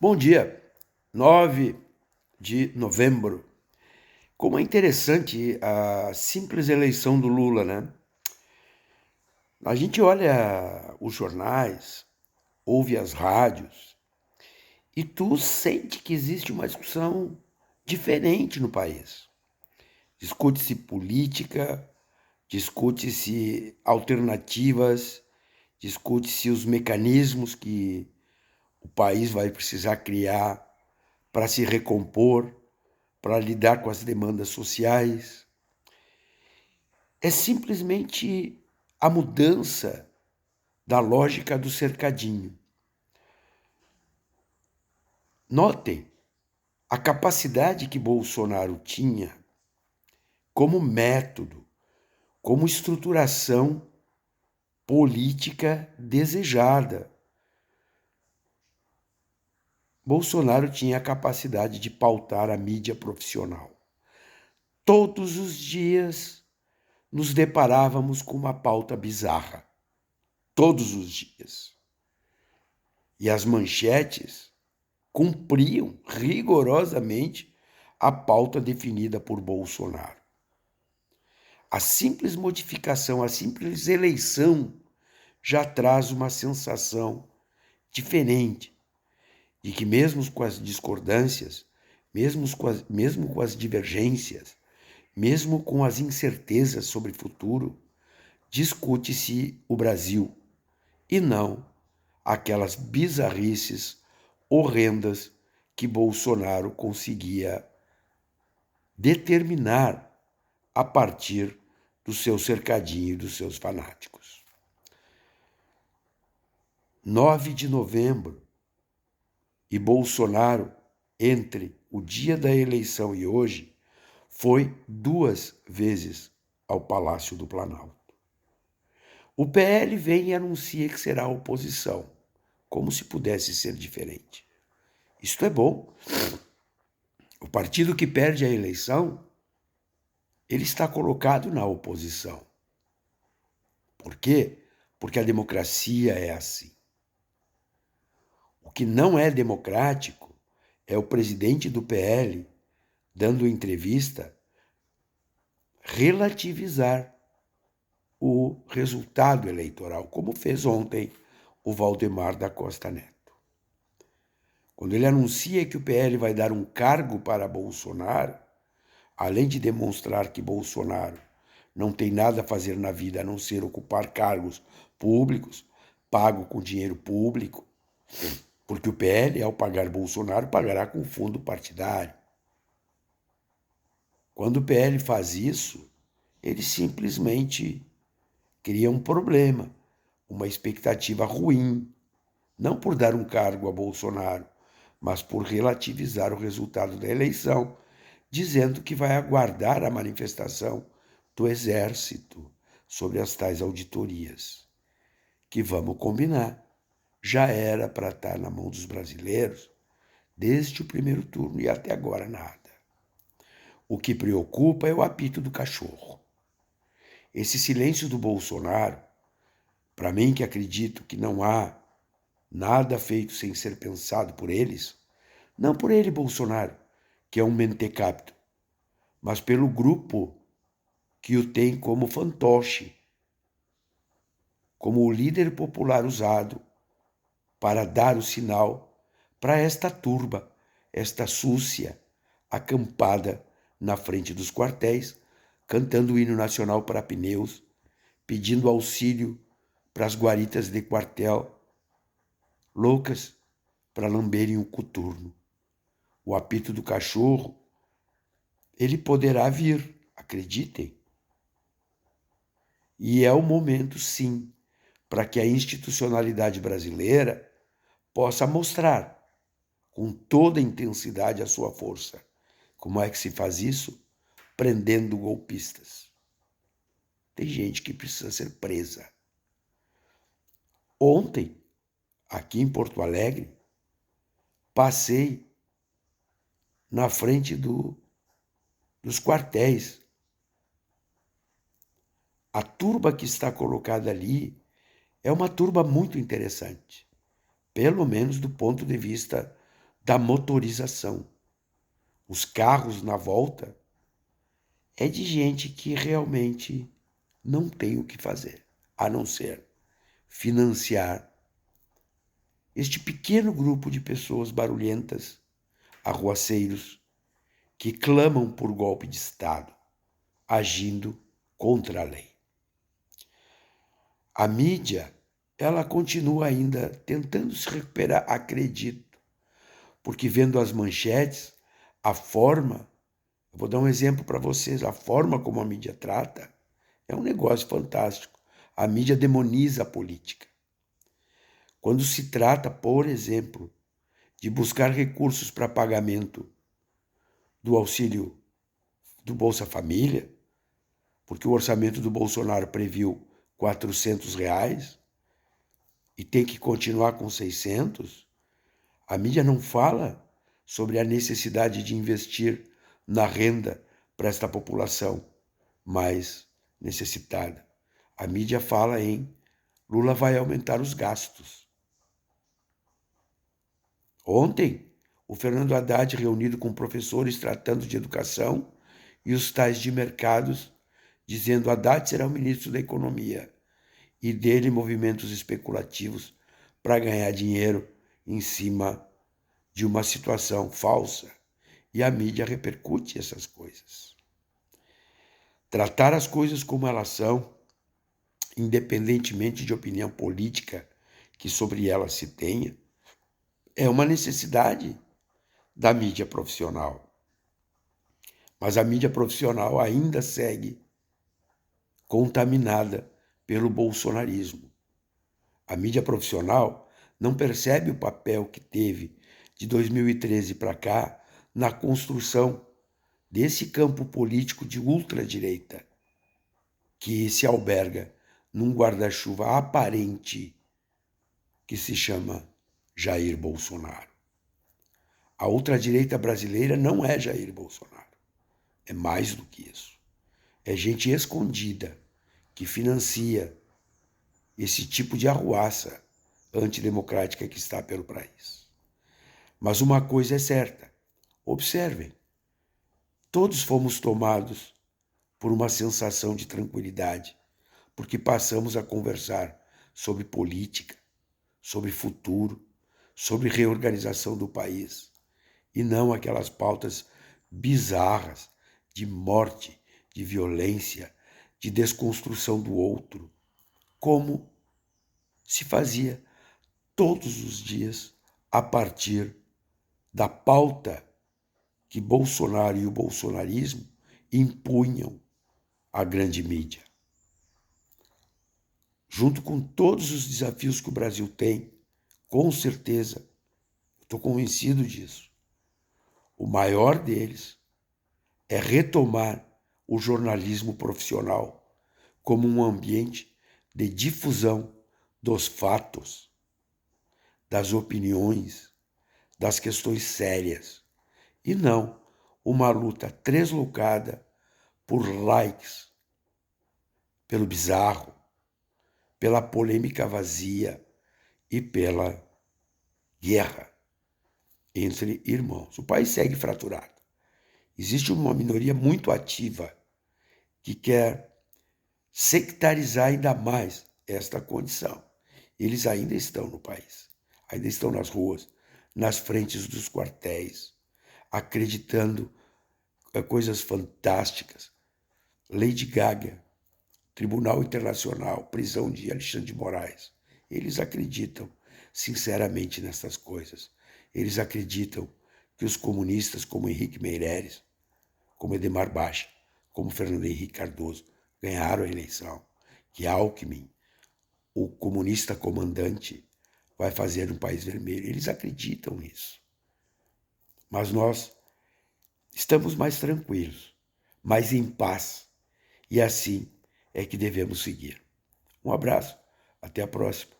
Bom dia, 9 de novembro. Como é interessante a simples eleição do Lula, né? A gente olha os jornais, ouve as rádios e tu sente que existe uma discussão diferente no país. Discute-se política, discute-se alternativas, discute-se os mecanismos que o país vai precisar criar para se recompor, para lidar com as demandas sociais. É simplesmente a mudança da lógica do cercadinho. Notem a capacidade que Bolsonaro tinha como método, como estruturação política desejada. Bolsonaro tinha a capacidade de pautar a mídia profissional. Todos os dias nos deparávamos com uma pauta bizarra. Todos os dias. E as manchetes cumpriam rigorosamente a pauta definida por Bolsonaro. A simples modificação, a simples eleição já traz uma sensação diferente de que mesmo com as discordâncias, mesmo com as divergências, mesmo com as incertezas sobre o futuro, discute-se o Brasil e não aquelas bizarrices horrendas que Bolsonaro conseguia determinar a partir do seu cercadinho e dos seus fanáticos. 9 de novembro, e Bolsonaro, entre o dia da eleição e hoje, foi 2 vezes ao Palácio do Planalto. O PL vem e anuncia que será oposição, como se pudesse ser diferente. Isto é bom. O partido que perde a eleição, ele está colocado na oposição. Por quê? Porque a democracia é assim. O que não é democrático é o presidente do PL, dando entrevista, relativizar o resultado eleitoral, como fez ontem o Valdemar da Costa Neto. Quando ele anuncia que o PL vai dar um cargo para Bolsonaro, além de demonstrar que Bolsonaro não tem nada a fazer na vida a não ser ocupar cargos públicos, pago com dinheiro público, porque o PL, ao pagar Bolsonaro, pagará com fundo partidário. Quando o PL faz isso, ele simplesmente cria um problema, uma expectativa ruim, não por dar um cargo a Bolsonaro, mas por relativizar o resultado da eleição, dizendo que vai aguardar a manifestação do Exército sobre as tais auditorias, que vamos combinar, já era para estar na mão dos brasileiros desde o primeiro turno e até agora nada. O que preocupa é o apito do cachorro. Esse silêncio do Bolsonaro, para mim que acredito que não há nada feito sem ser pensado por eles, não por ele, Bolsonaro, que é um mentecapto, mas pelo grupo que o tem como fantoche, como o líder popular usado para dar o sinal para esta turba, esta súcia, acampada na frente dos quartéis, cantando o hino nacional para pneus, pedindo auxílio para as guaritas de quartel, loucas para lamberem o coturno. O apito do cachorro, ele poderá vir, acreditem. E é o momento, sim, para que a institucionalidade brasileira possa mostrar com toda a intensidade a sua força. Como é que se faz isso? Prendendo golpistas. Tem gente que precisa ser presa. Ontem, aqui em Porto Alegre, passei na frente dos quartéis. A turba que está colocada ali é uma turba muito interessante, pelo menos do ponto de vista da motorização. Os carros na volta é de gente que realmente não tem o que fazer, a não ser financiar este pequeno grupo de pessoas barulhentas, arruaceiros, que clamam por golpe de Estado, agindo contra a lei. A mídia, ela continua ainda tentando se recuperar, acredito, porque vendo as manchetes, a forma, eu vou dar um exemplo para vocês, a forma como a mídia trata é um negócio fantástico. A mídia demoniza a política. Quando se trata, por exemplo, de buscar recursos para pagamento do auxílio do Bolsa Família, porque o orçamento do Bolsonaro previu R$ 400 e tem que continuar com 600, a mídia não fala sobre a necessidade de investir na renda para esta população mais necessitada. A mídia fala em Lula vai aumentar os gastos. Ontem, o Fernando Haddad, reunido com professores tratando de educação, e os tais de mercados, dizendo Haddad será o ministro da Economia, e dele movimentos especulativos para ganhar dinheiro em cima de uma situação falsa. E a mídia repercute essas coisas. Tratar as coisas como elas são, independentemente de opinião política que sobre elas se tenha, é uma necessidade da mídia profissional. Mas a mídia profissional ainda segue contaminada pelo bolsonarismo. A mídia profissional não percebe o papel que teve de 2013 para cá na construção desse campo político de ultradireita, que se alberga num guarda-chuva aparente que se chama Jair Bolsonaro. A ultradireita brasileira não é Jair Bolsonaro. É mais do que isso. É gente escondida que financia esse tipo de arruaça antidemocrática que está pelo país. Mas uma coisa é certa, observem, todos fomos tomados por uma sensação de tranquilidade, porque passamos a conversar sobre política, sobre futuro, sobre reorganização do país, e não aquelas pautas bizarras de morte, de violência, de desconstrução do outro, como se fazia todos os dias a partir da pauta que Bolsonaro e o bolsonarismo impunham à grande mídia. Junto com todos os desafios que o Brasil tem, com certeza, estou convencido disso, o maior deles é retomar o jornalismo profissional como um ambiente de difusão dos fatos, das opiniões, das questões sérias, e não uma luta tresloucada por likes, pelo bizarro, pela polêmica vazia e pela guerra entre irmãos. O país segue fraturado. Existe uma minoria muito ativa que quer sectarizar ainda mais esta condição. Eles ainda estão no país, ainda estão nas ruas, nas frentes dos quartéis, acreditando em coisas fantásticas. Lady Gaga, Tribunal Internacional, prisão de Alexandre de Moraes. Eles acreditam sinceramente nessas coisas. Eles acreditam que os comunistas como Henrique Meireles, como Edmar Baixa, como Fernando Henrique Cardoso, ganharam a eleição, que Alckmin, o comunista comandante, vai fazer um país vermelho. Eles acreditam nisso. Mas nós estamos mais tranquilos, mais em paz, e assim é que devemos seguir. Um abraço, até a próxima.